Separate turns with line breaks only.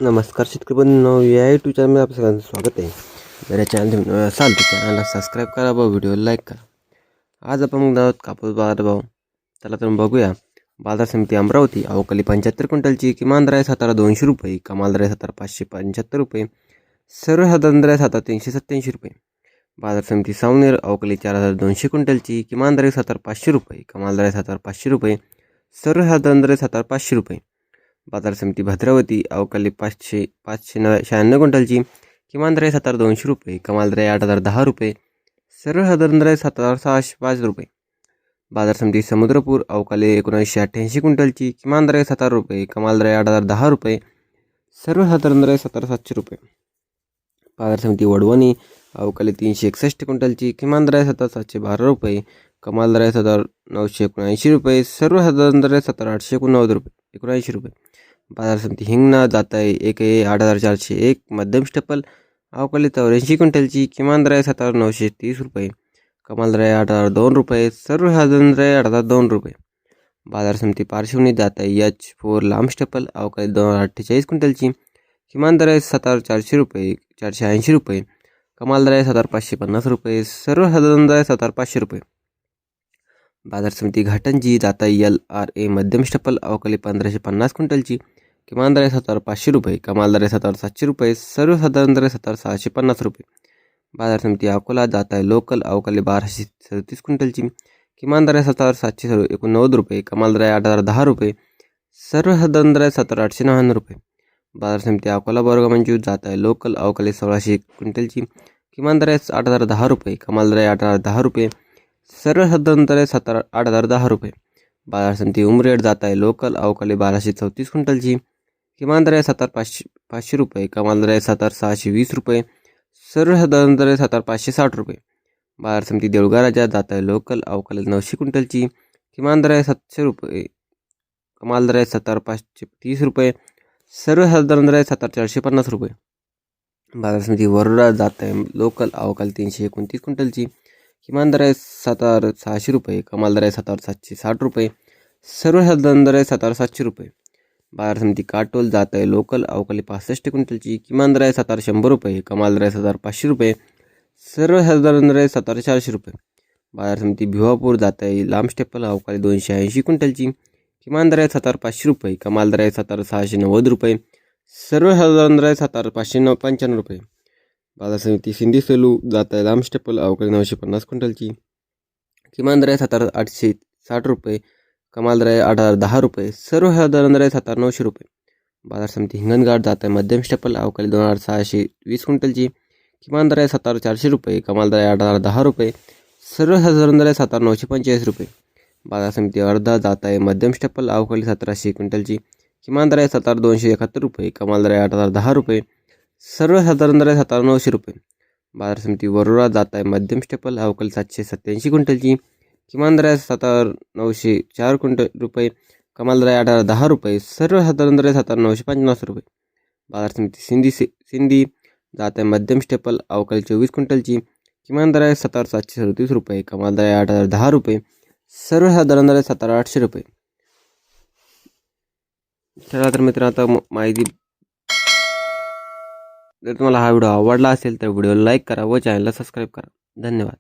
नमस्कार शेतकरी बंधूंनो, या यूट्यूब चॅनलमध्ये आपलं सगळ्यांचं स्वागत आहे. जर या चॅनल असाल तर चॅनलला सबस्क्राईब करा व व्हिडिओला लाईक करा. आज आपण बघणार आहोत कापूस बाजारभाव. चला तर बघूया. बाजार समिती अमरावती अवकाली 75 क्विंटलची किमान दर आहे सातारा 200 रुपये, कमाल दर आहे सातारा 575 रुपये, सर्वसाधारण दर आहे सातारा 387 रुपये. बाजार समिती सावनेर अवकाली 4200 क्विंटलची किमान दर आहे सातारा 500 रुपये, कमाल दर आहे सातारा 500 रुपये, सर्वसाधारण दर आहे सातारा 500 रुपये. बाजार समिती भद्रावती अवकाली 596 क्विंटलची किमान दर आहे सातारा 200 रुपये, कमाल दर आहे 8010 रुपये, सर्वसाधारण दर आहे सातारा 605 रुपये. बाजार समिती समुद्रपूर अवकाली 1988 क्विंटलची किमान दर आहे 70 रुपये, कमाल दर आहे 8010 रुपये, सर्वसाधारण दर आहे 7700 रुपये. बाजार समिती वडवणी अवकाली 361 क्विंटलची किमान दर आहे 7712 रुपये, कमाल दर आहे 7979 रुपये, सर्वसाधारण दर आहे 7889 रुपये 79 रुपये. बाजार समिती हिंगणा जात आहे 8401 मध्यम स्टेपल अवकाली 84 क्विंटलची किमान दर आहे 7930 रुपये, कमाल दर आहे 8002 रुपये, सर्वसाधारण दर आहे 8002 रुपये. बाजार समिती पार्श्वनी जात आहे H4 लांब स्टेपल अवकाली 248 क्विंटलची किमान दर आहे 7400 रुपये 480 रुपये, कमाल दर आहे 7550 रुपये, सर्वसाधारण दर आहे 7500 रुपये. बाजार समिती घाटंजी जात आहे LRA मध्यम स्टेपल अवकाली 1550 क्विंटलची किमान दर आहे 7500 रुपये, कमाल दर आहे 7700 रुपये, सर्वसाधारण दर आहे 7650 रुपये. बाजार समिती अकोला जात आहे लोकल अवकाली 1237 क्विंटलची किमान दर आहे 7789 रुपये, कमाल दर आहे 8010 रुपये, सर्वसाधारण दर आहे 7899 रुपये. बाजार समिती अकोला बोरगाव मंजूर जात आहे लोकल अवकाली 1600 क्विंटलची किमान दर आहे 8010 रुपये, कमाल दर आहे 8010 रुपये, सर्वसाधारण दर आहे 8010 रुपये. बाजार समिती उमरेड जात आहे लोकल अवकाली 1234 क्विंटलची किमान दर आहे 7500 रुपये, कमाल दर आहे 7620 रुपये, सर्वसाधारण दर आहे 7560 रुपये. बाजार समिती देऊळगाव राजा जात आहे लोकल अवकाली 900 क्विंटलची किमान दर आहे 700 रुपये, कमाल दर आहे 7530 रुपये, सर्वसाधारण दर आहे 7450 रुपये. बाजार समिती वरोरा जात आहे लोकल अवकाली 329 क्विंटलची किमान दर आहे 7600 रुपये, कमाल दर आहे 7760 रुपये, सर्वसाधारण दर आहे 7700 रुपये. बाजार समिती काटोल जात आहे लोकल अवकाली 65 क्विंटलची किमान दर आहे 7100 रुपये, कमाल दर आहे 7500 रुपये, सर्वसाधारण दर आहे 7400 रुपये. बाजार समिती भिवापूर जात आहे लांब स्टेपल अवकाली 280 क्विंटलची किमान दर आहे 7500 रुपये, कमाल दर आहे 7690 रुपये, सर्वसाधारण दर आहे 7595 रुपये. बाजार समिती सिंधी सेलू जात आहे लांब स्टेपल अवकाली 950 क्विंटलची किमान दर आहे 7860 रुपये, कमाल दर आहे 8010 रुपये, सर्वसाधारण दर आहे 7900 रुपये. बाजार समिती हिंगणघाट जात आहे मध्यम स्टेपल अवकाली 2620 क्विंटलची किमान दर आहे 7400 रुपये, कमाल दर आहे 8010 रुपये, सर्वसाधारण दर आहे 7945 रुपये. बाजार समिती वर्धा जात आहे मध्यम स्टेपल अवकाली 1700 क्विंटलची किमान दर आहे 7271 रुपये, कमाल दर आहे 8010 रुपये, सर्वसाधारण दर आहे 7900 रुपये. बाजार समिती वरोरा जात आहे मध्यम स्टेपल अवकाली 787 क्विंटलची किमान दर आहे 7904 रुपये, कमाल दर आहे 8010 रुपये, सर्वसाधारण दर आहे 7950 रुपये. बाजार समिती सिंधी जात आहे मध्यम स्टेपल अवकाली 24 क्विंटलची किमान दर आहे 7737 रुपये, कमाल दर आहे 8010 रुपये, सर्वसाधारण दर आहे 7800 रुपये. चला तर मित्रांनो, आता माहिती जर तुम्हाला हा व्हिडिओ आवडला असेल तर व्हिडिओला लाईक करा व चॅनलला सबस्क्राईब करा. धन्यवाद.